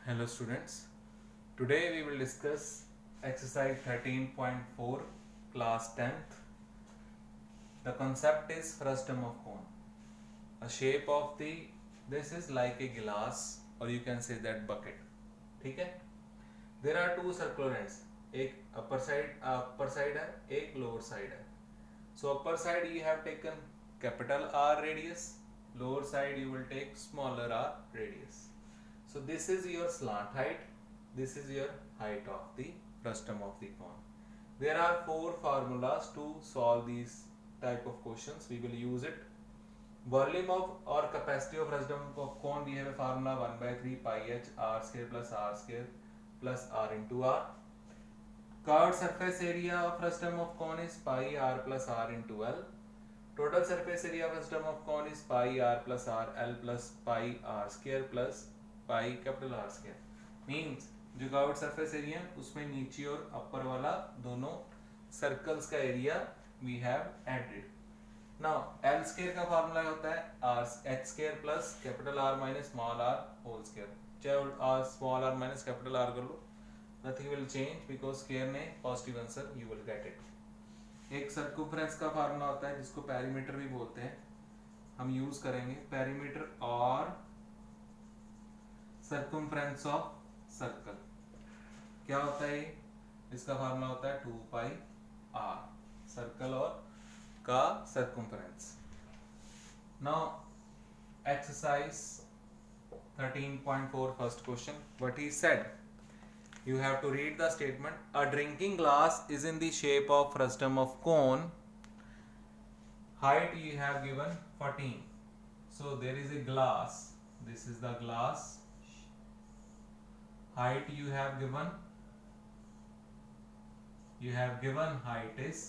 Hello students, today we will discuss exercise 13.4 class 10th. The concept is frustum of cone. A shape of this is like a glass or you can say that bucket. ठीक है. There are two circular ends, एक upper side है, एक lower side है. So upper side you have taken capital R radius, lower side you will take smaller r radius. So this is your slant height, this is your height of the frustum of the cone. There are four formulas to solve these type of questions. We will use it. Volume of or capacity of frustum of cone, we have a formula 1 by 3 pi h r square plus r into r. Curved surface area of frustum of cone is pi r plus r into L. Total surface area of frustum of cone is pi r plus r L plus pi r square plus pi capital R square. Means जो curved surface area उसमें नीचे और upper वाला दोनों circles का area we have added. Now L square का formula होता है R H square plus capital R minus small R whole square. चाहे R small R minus capital R कर लो, nothing will change because square में positive answer you will get it. एक circumference का formula होता है जिसको पेरीमीटर भी बोलते हैं, हम यूज करेंगे पेरीमीटर और सर्कमफ्रेंस ऑफ सर्कल. क्या होता है? इसका फार्मूला होता है 2 पाई आर, सर्कल और का circumference. Now exercise 13.4 first question. What he said, you have to read the statement. A drinking glass is in the shape of frustum of cone. Height you have given 14. So there is a glass, this is the glass. Height you have given height is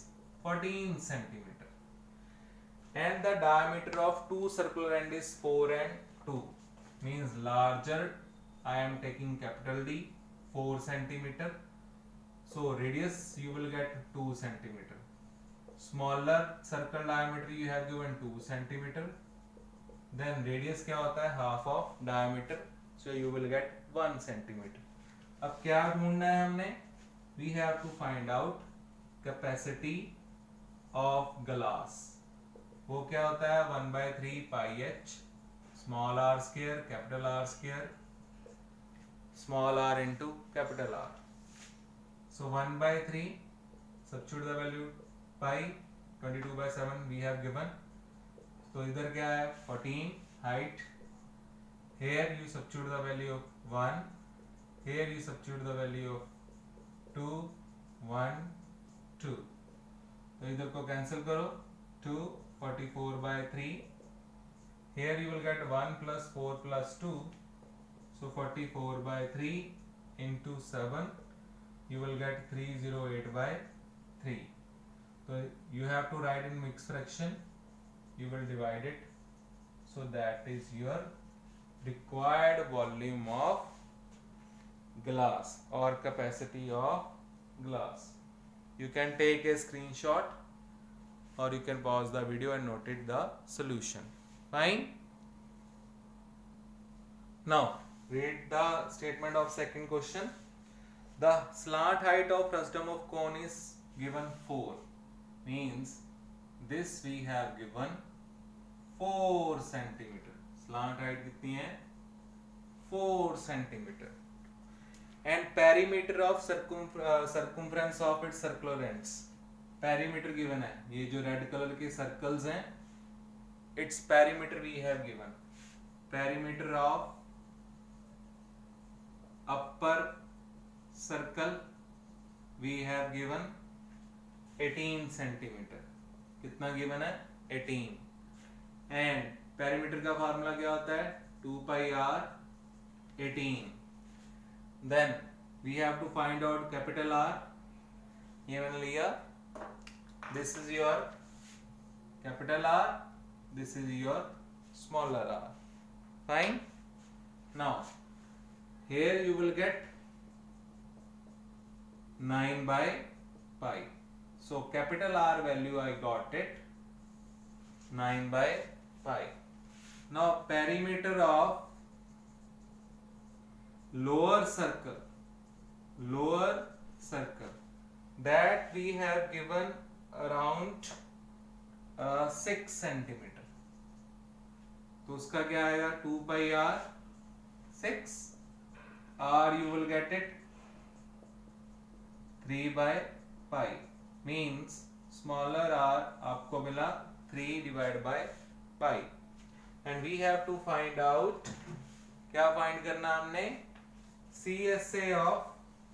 14 centimeter and the diameter of two circular end is 4 and 2. Means larger I am taking capital D 4 centimeter, so radius you will get 2 centimeter. Smaller circle diameter you have given 2 centimeter, then radius क्या होता है half of diameter, so you will get 1 centimeter. अब क्या ढूंढना है हमने? We have to find out capacity of glass. वो क्या होता है? 1 by 3 pi h small r square capital R square small r into capital R. So 1 by 3, substitute the value pi, 22 by 7 we have given. तो इधर क्या है? 14 height. Here you substitute the value of 1. Here you substitute the value of 2, 1, 2. तो इधर को cancel करो. 2, 44 by 3. Here you will get 1 plus 4 plus 2. So 44 by 3 into 7. You will get 308 by 3. So you have to write in mixed fraction. You will divide it. So that is your required volume of glass or capacity of glass. You can take a screenshot or you can pause the video and note it the solution. Fine. Now read the statement of second question. The slant height of frustum of cone is given 4. Means this we have given 4 centimeter. Slant height कितनी है? 4 centimeter. And perimeter of circumference of its circular ends. Perimeter given है. ये जो red color के circles हैं, its perimeter we have given. Perimeter of upper circle we have given 18 centimeter. कितना given है? 18. And perimeter का फार्मूला क्या होता है? 2 pi r 18. Then we have to find out capital R. ये मैंने लिया. This is your capital R. This is your smaller r. Fine. Now here you will get 9 by pi. So capital R value I got it 9 by pi. Now perimeter of lower circle that we have given around 6 centimeter. तो उसका क्या आएगा 2 by r 6 r you will get it 3 by pi means smaller r आपको मिला 3 divided by pi and we have to find out क्या find करना हमने CSA of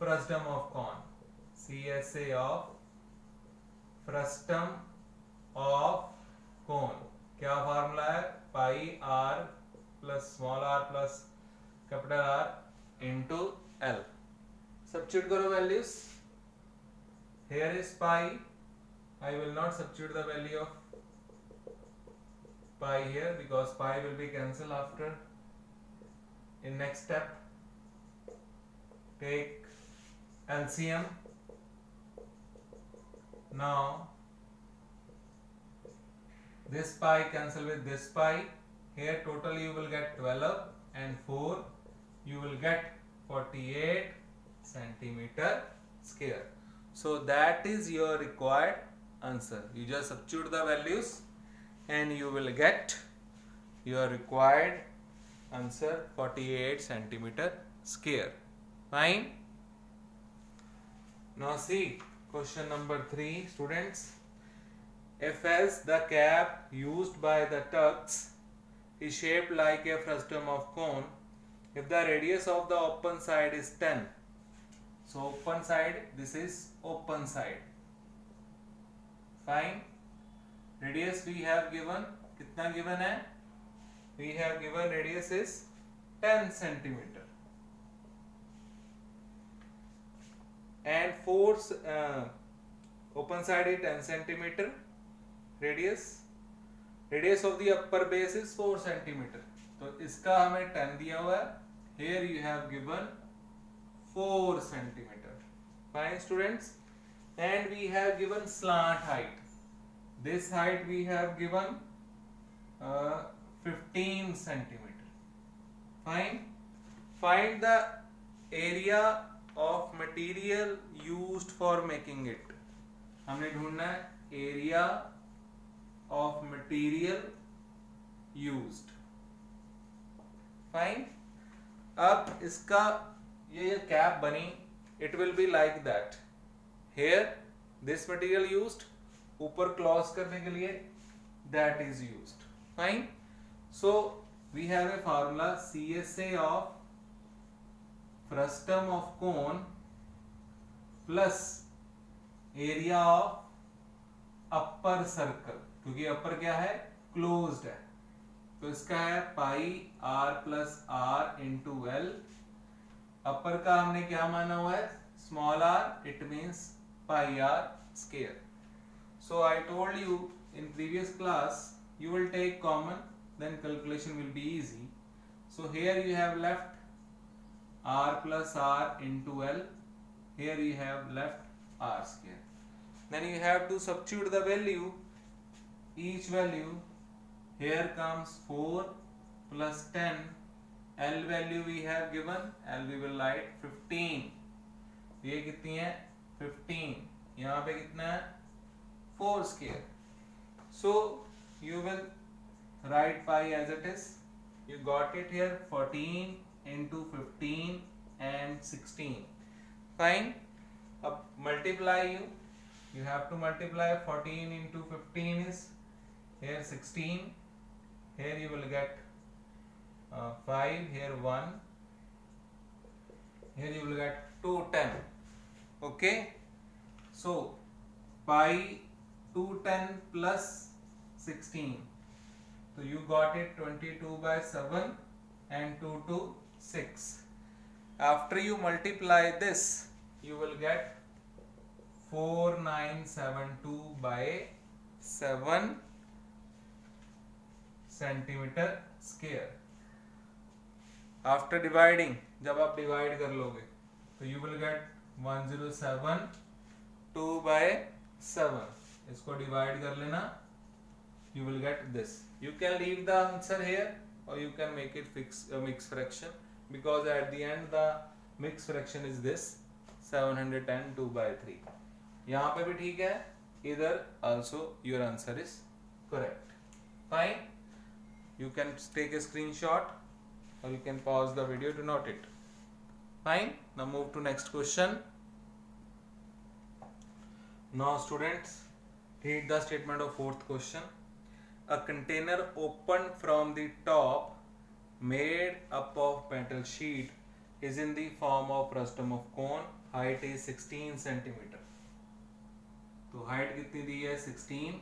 frustum of cone CSA of frustum of cone क्या formula है pi r plus small r plus capital R into L substitute करो values here is pi I will not substitute the value of pi here because pi will be cancelled after in next step take LCM now this pi cancel with this pi here total you will get 12 and 4 you will get 48 centimeter square so that is your required answer you just substitute the values and you will get your required answer 48 centimeter square fine now see question number 3 students if as the cap used by the tux is shaped like a frustum of cone if the radius of the open side is 10 so open side this is open side fine radius we have given kitna given hai we have given radius is 10 centimeter and force open side is 10 centimeter radius of the upper base is 4 centimeter तो इसका हमें 10 दिया हुआ है here you have given 4 centimeter fine students and we have given slant height this height we have given 15 centimeter fine find the area of material used for making it हमने ढूंढना है area of material used fine अब इसका ये cap बनी it will be like that here this material used ऊपर clause करने के लिए that is used fine so we have a formula CSA of frustum of cone plus area of upper circle क्योंकि अपर क्या है क्लोज्ड है तो इसका है pi r plus r into L upper का हमने क्या माना हुआ है small r it means pi r square so I told you in previous class you will take common then calculation will be easy so here you have left r plus r into l here you have left r square then you have to substitute the value each value here comes 4 plus 10 L value we have given L we will write 15 ये कितनी है 15 यहाँ पे कितना है 4 square so you will write pi as it is you got it here 14 into 15 and 16 fine अब multiply you have to multiply 14 into 15 is here 16 here you will get 5 here 1 here you will get 210 okay so pi 210 plus 16 so you got it 22 by 7 and 2 to 6 after you multiply this you will get 4972 by 7 centimeter square after dividing जब आप divide कर लोगे तो you will get 1072 by 7 इसको divide कर लेना you will get this you can leave the answer here or you can make it mixed fraction because at the end the mix fraction is this 710 2/3. यहाँ पे भी ठीक है, इधर also your answer is correct. Fine. You can take a screenshot or you can pause the video to note it. Fine. Now move to next question. Now students, read the statement of fourth question. A container opened from the top made up of metal sheet is in the form of frustum of cone. Height is 16 centimeter. तो height कितनी दी है 16.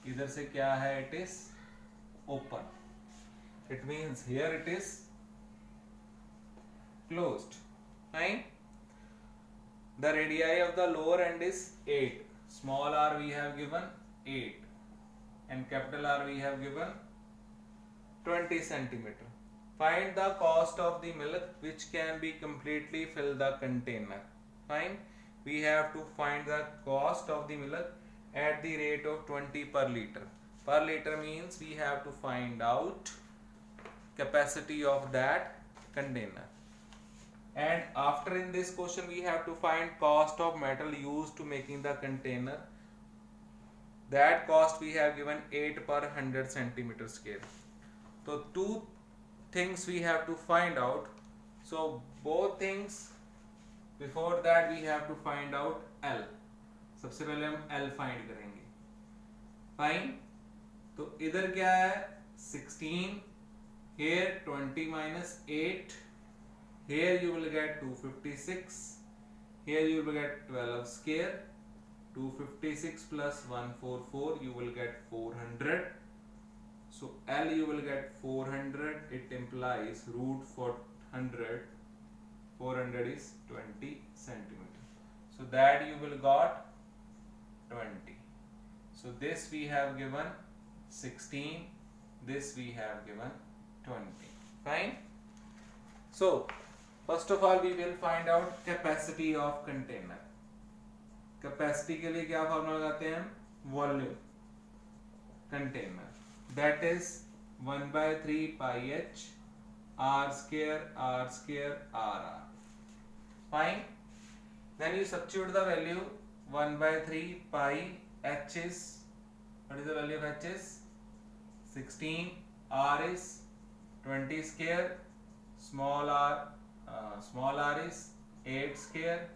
इधर से क्या है, it is open. It means here it is closed. Fine. The radii of the lower end is 8. Small r we have given 8 and capital R we have given 20 centimeter. Find the cost of the milk which can be completely fill the container. Fine. We have to find the cost of the milk at the rate of 20 per liter. Per liter means we have to find out capacity of that container. And after in this question we have to find cost of metal used to making the container. That cost we have given 8 per 100 centimeter square. So two things we have to find out. So both things, before that we have to find out L. सबसे पहले हम L find करेंगे. Fine. तो इधर क्या है 16, here 20 minus 8. Here you will get 256. Here you will get 12 square. 256 plus 144 you will get 400. So L you will get 400. It implies root 400. 400 is 20 centimeter. So that you will got 20. So this we have given 16. This we have given 20. Fine. So first of all we will find out capacity of container. Capacity के लिए क्या formula लगाते हैं हम, volume container, that is 1/3 pi h r square r. Fine. Then you substitute the value 1/3 pi h is, what is the value of h is 16, r is 20 square, small r is 8 square,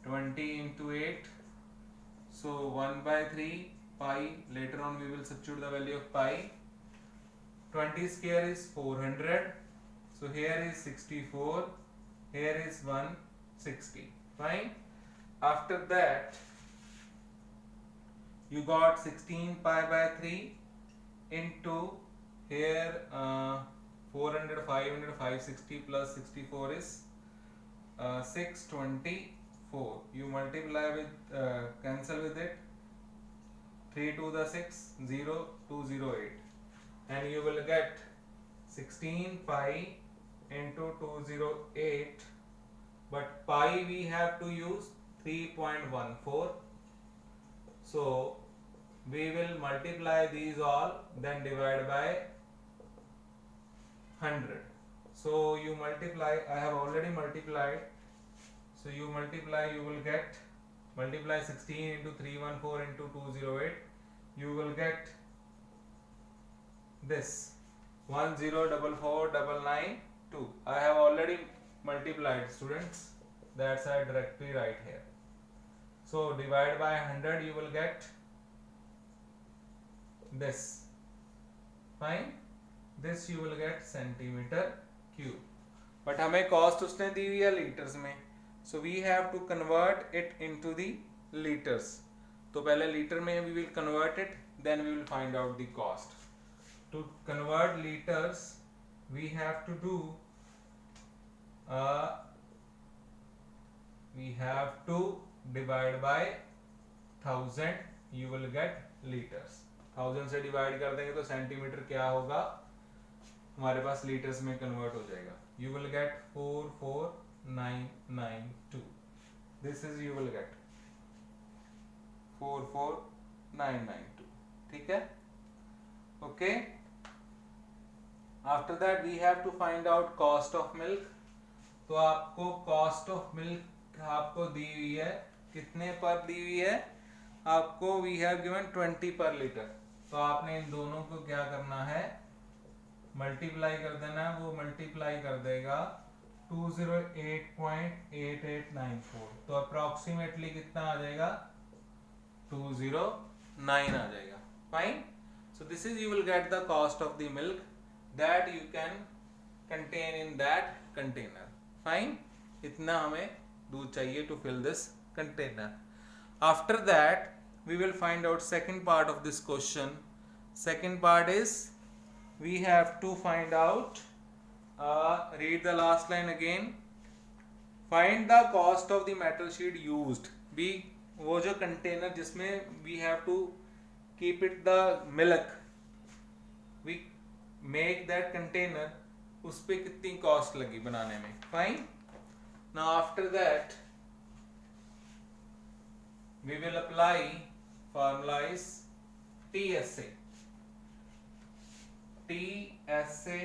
20 into 8, so 1/3 pi. Later on we will substitute the value of pi. 20 square is 400, so here is 64, here is 160. Fine. After that you got 16 pi by 3 into here 400, 500, 560 plus 64 is 624. You multiply with cancel with it, 3 to the 6, 0, 208, and you will get 16 pi into 208, but pi we have to use 3.14. So we will multiply these all, then divide by 100. So you multiply, I have already multiplied, so you multiply, you will get, multiply 16 into 314 into 208, you will get this 10449992. I have already multiplied, students, that's I directly write here. So divide by 100, you will get this. Fine. This you will get centimeter cube. But हमें cost उसने दी हुई है liters में, so we have to convert it into the liters. तो पहले liter में we will convert it, then we will find out the cost. To convert liters we have to do we have to divide by 1000, you will get liters. 1000 से divide कर देंगे तो centimetre क्या होगा हमारे पास लीटर्स में convert हो जाएगा. You will get 44992. This is you will get 44992. ठीक है. Okay. After that we have to find out cost of milk. तो आपको कॉस्ट ऑफ मिल्क आपको दी हुई है, कितने पर दी हुई है आपको, वी हैव गिवन 20 पर लीटर। तो आपने इन दोनों को क्या करना है, मल्टीप्लाई कर देना है। वो मल्टीप्लाई कर देगा 208.8894, तो अप्रोक्सीमेटली कितना आ जाएगा, 209 आ जाएगा। Fine. So this is, you will get the cost of the milk that you can contain in that container. Fine, इतना हमें दूध चाहिए to fill this container. After that we will find out second part of this question. Second part is we have to find out, read the last line again. Find the cost of the metal sheet used. भी वो जो container जिसमें we have to keep it the milk, we make that container, उस पे कितनी cost लगी बनाने में। Fine. Now after that we will apply formula is TSA. TSA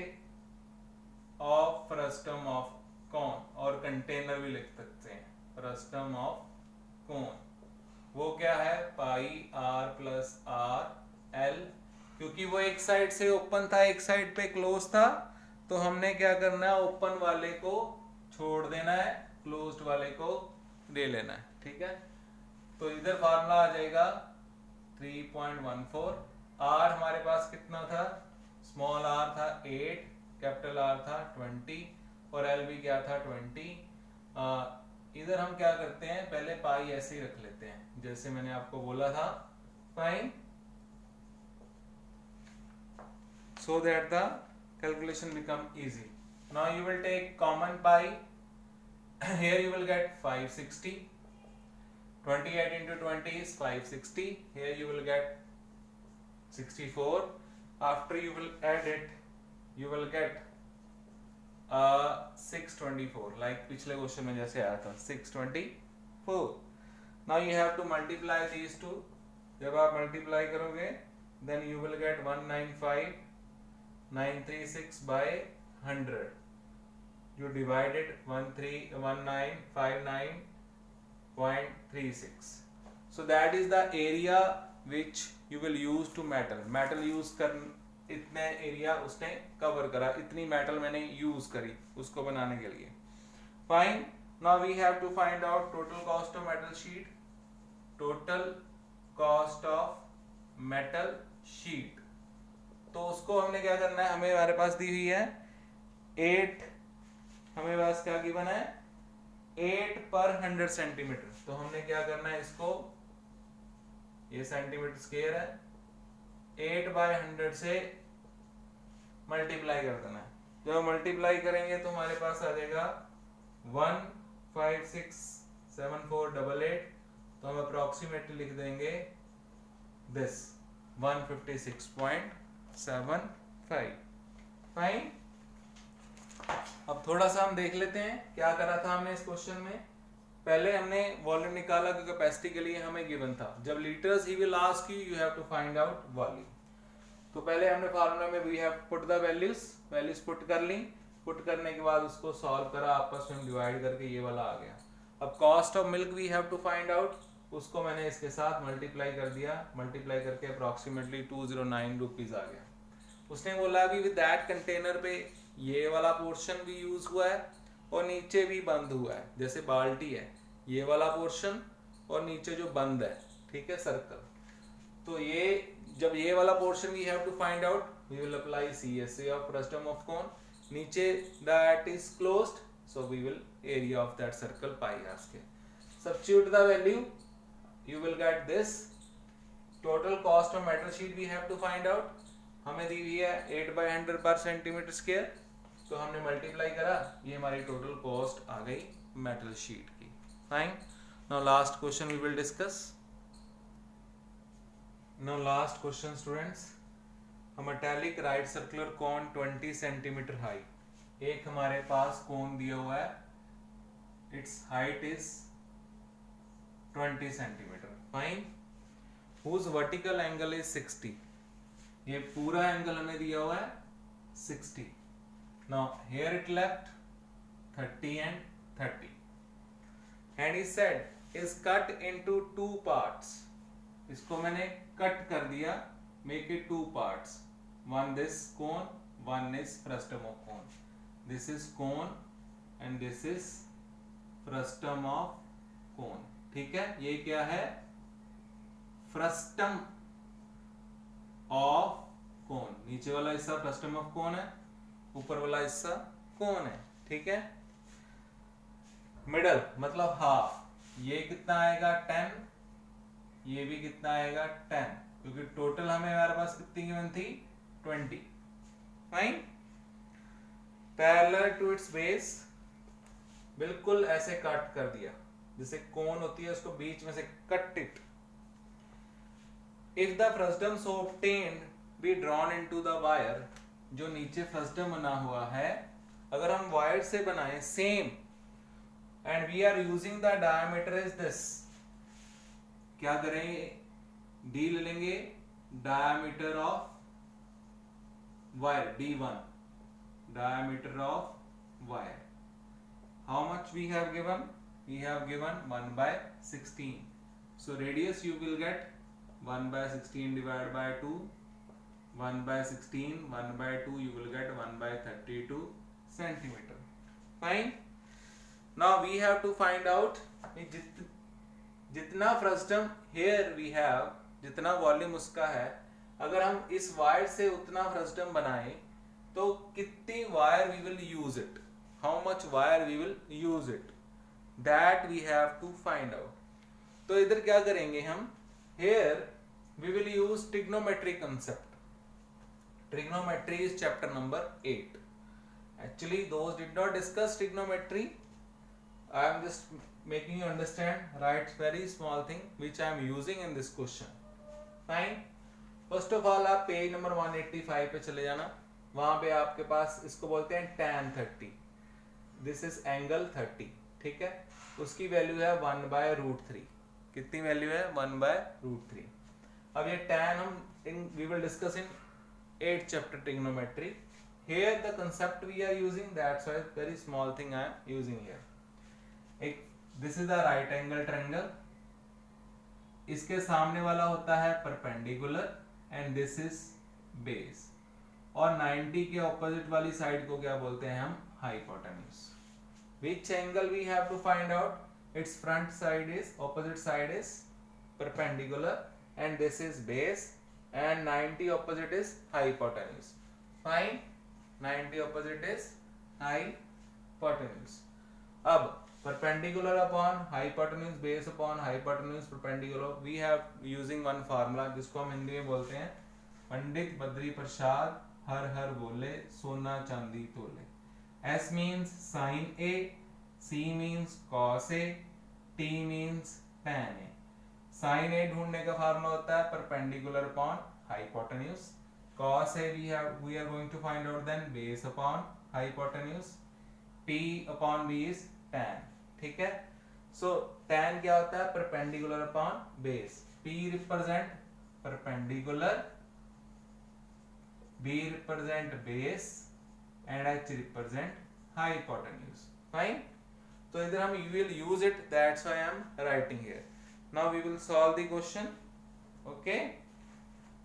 of frustum of cone, और कंटेनर भी लिख सकते हैं frustum of cone। वो क्या है, pi r plus r l। क्योंकि वो एक साइड से ओपन था, एक साइड पे क्लोज था, तो हमने क्या करना है, ओपन वाले को छोड़ देना है, क्लोज्ड वाले को ले लेना है। ठीक है, तो इधर फार्मूला आ जाएगा 3.14। r हमारे पास कितना था, स्मॉल r था 8, कैपिटल R था 20, और l भी क्या था 20। इधर हम क्या करते हैं, पहले पाई ऐसे ही रख लेते हैं जैसे मैंने आपको बोला था। Fine, so that the calculation become easy. Now you will take common pi. Here you will get 560. 28 into 20 is 560. Here you will get 64. After you will add it, you will get 624. Like पिछले question में जैसे आया था 624. Now you have to multiply these two. जब आप multiply करोगे, then you will get 195,936 by 100. You divided 1959.36. So that is the area which you will use to metal. Metal use कर इतने एरिया उसने कवर करा, इतनी मेटल मैंने use करी उसको बनाने के लिए। Fine. Now we have to find out total cost of metal sheet. Total cost of metal sheet, तो उसको हमने क्या करना है, हमें हमारे पास दी हुई है 8, हमें पास क्या गिवन है 8 पर 100 सेंटीमीटर। तो हमने क्या करना है, इसको, ये सेंटीमीटर स्क्वायर है, 8 बाय 100 से मल्टीप्लाई कर देना है। जब मल्टीप्लाई करेंगे तो हमारे पास आ जाएगा 1567488, तो हम अप्रोक्सीमेटली लिख देंगे दिस 156.75। फाइन। अब थोड़ा सा हम देख लेते हैं क्या करा था हमने इस क्वेश्चन में। पहले हमने वॉल्यूम निकाला, क्योंकि कैपेसिटी के लिए हमें गिवन था। जब liters he will ask you, you have to find out volume. तो पहले हमने फार्मूला में we have put the values put कर ली। पुट करने के बाद उसको सॉल्व करा, आपस में डिवाइड करके ये वाला आ गया। अब cost of milk we have to find out, उसको मैंने इसके साथ मल्टीप्लाई कर दिया। मल्टीप्लाई करके अप्रोक्सीमेटली 209 रुपीज आ गया। उसने बोला कि विद दैट कंटेनर पे ये वाला पोर्शन भी यूज हुआ है और नीचे भी बंद हुआ है, जैसे बाल्टी है, ये वाला पोर्शन और नीचे जो बंद है, ठीक है, सर्कल। तो ये जब ये वाला portion we have to find out, we will apply CSA of frustum of cone. नीचे that is closed, so we will area of that circle pi ask के। Substitute the value, you will get this. Total cost of metal sheet we have to find out. हमें दी हुई है 8 by 100 पर centimetre square, तो हमने multiply करा, ये हमारी टोटल कॉस्ट आ गई मेटल शीट की। Fine. Now last question we will discuss. Now last question students, a metallic right circular cone 20 centimetre high. एक हमारे पास कोन दिया हुआ है, its height is 20 centimetre. Fine. whose vertical angle is 60। ये पूरा एंगल हमें दिया हुआ है 60। now here it left 30 and 30. And he said is cut into 2 parts. इसको मैंने कट कर दिया, make it 2 parts. One this cone, one is frustum of cone. This is cone and this is frustum of cone. ठीक है, ये क्या है? Frustum of cone. नीचे वाला हिस्सा फ्रस्टम ऑफ कोन है, ऊपर वाला हिस्सा कोन है. ठीक है, मिडल मतलब हाफ. ये कितना आएगा? 10. ये भी कितना आएगा? 10, क्योंकि टोटल हमें हमारे पास कितनी गिवन थी? 20. Fine. Parallel to its base, बिल्कुल ऐसे कट कर दिया जैसे कोन होती है, उसको बीच में से cut it. If the frustum so obtained be drawn into the wire, जो नीचे फ्रस्टम बना हुआ है अगर हम वायर से बनाएं same, and we are using the diameter is this, क्या करेंगे? डी ले लेंगे, diameter of wire D1, diameter of wire. How much we have given? We have given 1/16. So radius you will get 1/16 divided by 2. 1/16, 1/2 you will get 1/32 centimeter. Fine. Now we have to find out जितना frustum here we have, जितना volume उसका है, अगर हम इस wire से उतना frustum बनाएं तो कितनी wire we will use it. How much wire we will use it, that we have to find out. तो इधर क्या करेंगे हम? Here we will use trigonometry concept. Trigonometry is chapter number 8. Actually those did not discuss trigonometry. I am just making you understand, right? Very small thing which I am using in this question. Fine. First of all आप page number 185 पे चले जाना. वहां पे आपके पास इसको बोलते हैं tan 30. This is angle 30. ठीक है, उसकी वैल्यू है 1/√3. कितनी वैल्यू है? 1/√3. अब ये tan हम we will discuss in 8th chapter trigonometry. Here the concept we are using, that's why very small thing I am using here. एक this is the right angle triangle. इसके सामने वाला होता है perpendicular and this is base. और 90 के opposite वाली side को क्या बोलते हैं हम? Hypotenuse. Which angle we have to find out? Its front side is, opposite side is perpendicular and this is base, and 90 opposite is hypotenuse. Fine. 90 opposite is hypotenuse. अब perpendicular upon hypotenuse, base upon hypotenuse, perpendicular, we have using one formula जिसको हम हिंदी में बोलते हैं पंडित बद्री प्रसाद हर हर बोले सोना चांदी तोले. S means sin A, C means cos A, T means tan A. sin A ढूंढने का फार्मूला होता है perpendicular upon hypotenuse. cos A we are going to find out then base upon hypotenuse. P upon B is tan. ठीक है, so tan क्या होता है? perpendicular upon base. P represent perpendicular, B represent base and H represent hypotenuse. Fine. So इधर हम will use it, that's why I am writing here. Now we will solve the question. Okay.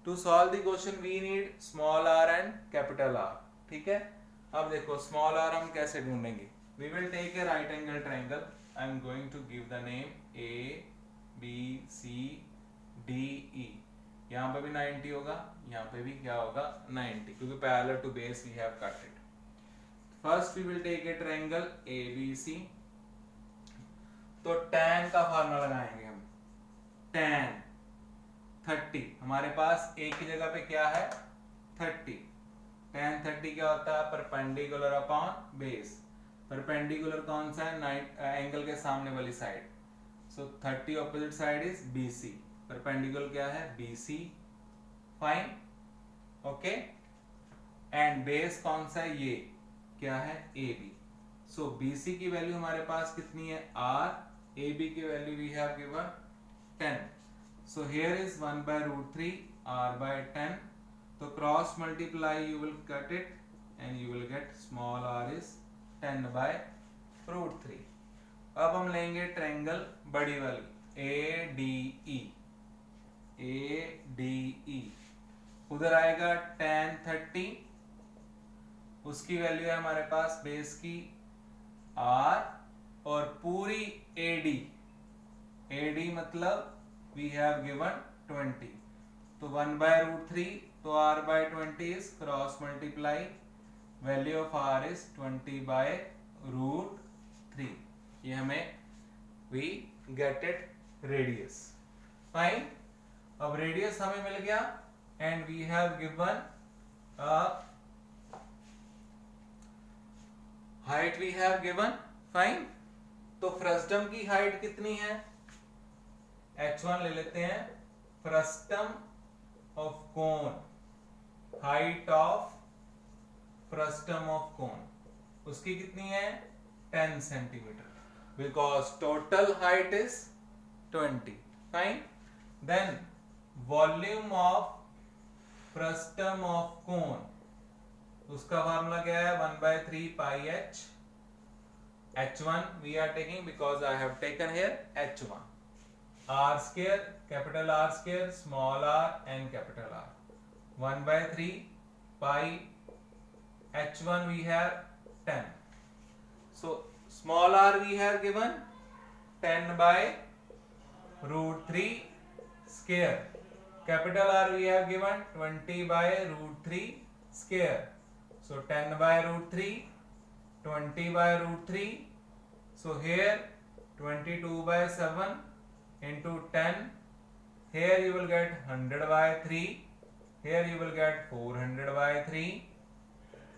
To solve the question we need small r and capital R. ठीक है. अब देखो small r हम कैसे ढूंढेंगे? We will take a right angle triangle. I am going to give the name A, B, C, D, E. यहाँ पे भी 90 होगा, यहाँ पे भी क्या होगा? 90, क्योंकि parallel to base we have cut it. First we will take a triangle ABC. तो tan का फार्मूला लगाएंगे हम. tan 30, हमारे पास A की जगह पे क्या है? 30. tan 30 क्या होता है? Perpendicular upon base. परपेंडिकुलर कौन सा है? एंगल के सामने वाली side. So 30 opposite side is BC. Perpendicular क्या है? BC. Fine. Okay. And base कौन सा है? ये क्या है? AB. सो BC की वैल्यू हमारे पास कितनी है? R. AB की value we have given 10. So here is 1/√3 R/10. तो cross multiply you will cut it and you will get small r is 10/10. √3। अब हम लेंगे ट्रायंगल बड़ी वाली ADE। उधर आएगा tan 30, उसकी वैल्यू है हमारे पास बेस की r, और पूरी AD मतलब वी हैव गिवन 20, तो 1/√3, तो r/20 is cross multiply, value of r is 20/√3। ये हमें we get it radius. Fine, अब रेडियस हमें मिल गया and we have given height we have given. Fine, तो फ्रस्टम की हाइट कितनी है? h1 ले लेते हैं। Frustum of cone, height of frustum of cone, उसकी कितनी है? 10 centimetre, because total height is 20। Fine, then volume of frustum of cone, उसका फार्मूला क्या है? 1/3 पाई h। h1 we are taking because I have taken here h1, r square, capital R square, small r and capital R, 1/3 pi h1 we have 10, so small r we have given 10/√3 square, capital R we have given 20/√3 square, so 10/√3, 20/√3, so here 22/7 into 10, here you will get 100/3, here you will get 400/3,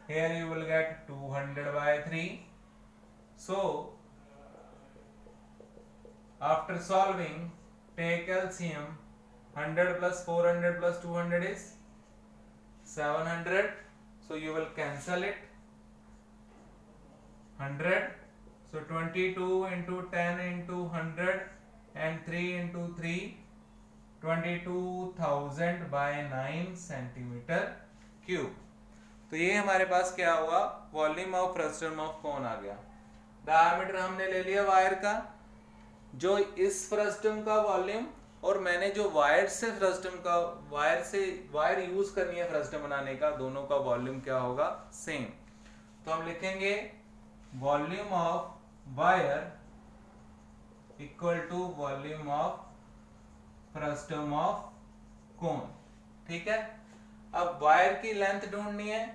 here you will get 200/3. So after solving, take LCM. 100 plus 400 plus 200 is 700, so you will cancel it. 100, so 22 into 10 into 100 and 3 into 3, 22,000/9 centimetre cube. तो ये हमारे पास क्या हुआ? Volume of frustum of cone आ गया। Diameter हमने ले लिया वायर का, जो इस फ्रस्टम का वॉल्यूम, और मैंने जो वायर से फ्रस्टम का वायर यूज करनी है फ्रस्टम बनाने का, दोनों का वॉल्यूम क्या होगा? सेम। तो हम लिखेंगे volume of wire equal to volume of frustum of cone. ठीक है, अब वायर की लेंथ ढूंढनी है,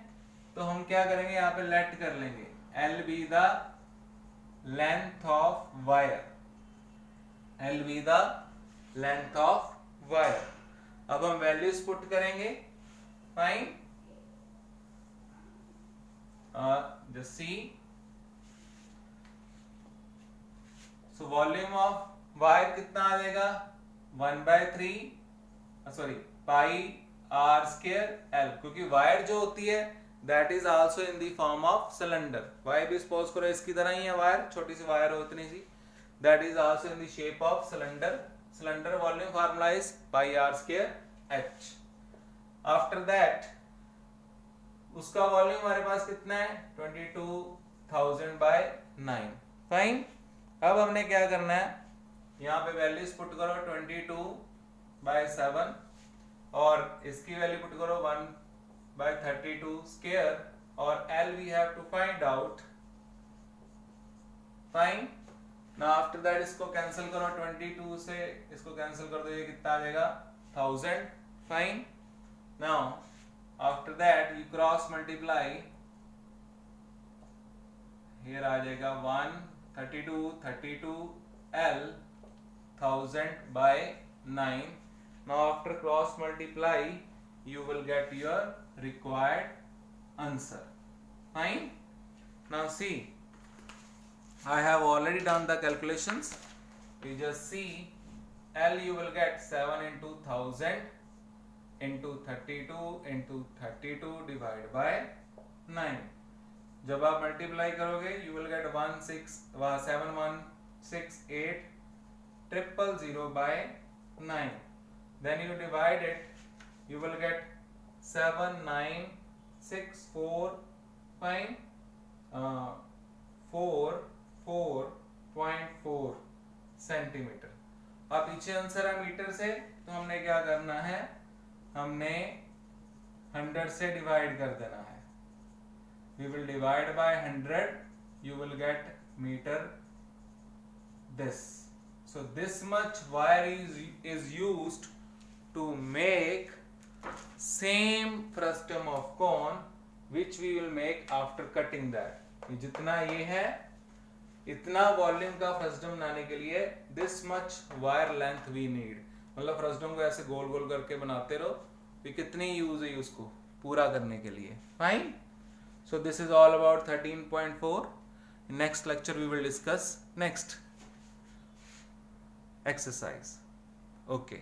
तो हम क्या करेंगे? यहाँ पे लेट कर लेंगे L be the length of wire, L be the length of wire। अब हम वैल्यूज पुट करेंगे। Fine, just see, so volume of wire कितना आ जाएगा? 1/3 पाई r स्क्वायर L, क्योंकि वायर जो होती है that is also in the form of cylinder. Wire भी सपोज करो इसकी तरह ही है, वायर छोटी सी वायर हो इतनी सी, that is also in the shape of cylinder. Cylinder volume formula is pi r square h। After that उसका वॉल्यूम हमारे पास कितना है? 22,000/9। फाइन, अब हमने क्या करना है? यहाँ पे वैल्यूज पुट करो 22/7, और इसकी वैल्यू पुट करो 1/32 स्क्वायर, और L we have to find out। Fine, now after that इसको कैंसिल करो, 22 से इसको कैंसिल कर दो, ये कितना आ जाएगा? 1000। Fine, now after that you cross multiply, here आ जाएगा 32 L 1000/9। now after cross multiply you will get your required answer. Fine, now see, I have already done the calculations. You just see, L you will get 7 into 1000 into 32 divided by 9. जब आप multiply करोगे you will get 716,800,000/9. Then you divide it, you will get 7,964,443 4.4 centimetre. अब पीछे answer है metre से, तो हमने क्या करना है, हमने 100 से डिवाइड कर देना है। We will divide by 100, you will get meter this. So this much wire is used to make same frustum of cone which we will make after cutting that. जितना ये है, इतना वॉल्यूम का फ्रस्टम बनाने के लिए this much wire length we need. मतलब frustum को ऐसे गोल गोल करके बनाते रहो, ये कितनी यूज है उसको पूरा करने के लिए। Fine. So this is all about 13.4. In next lecture we will discuss next exercise. Okay.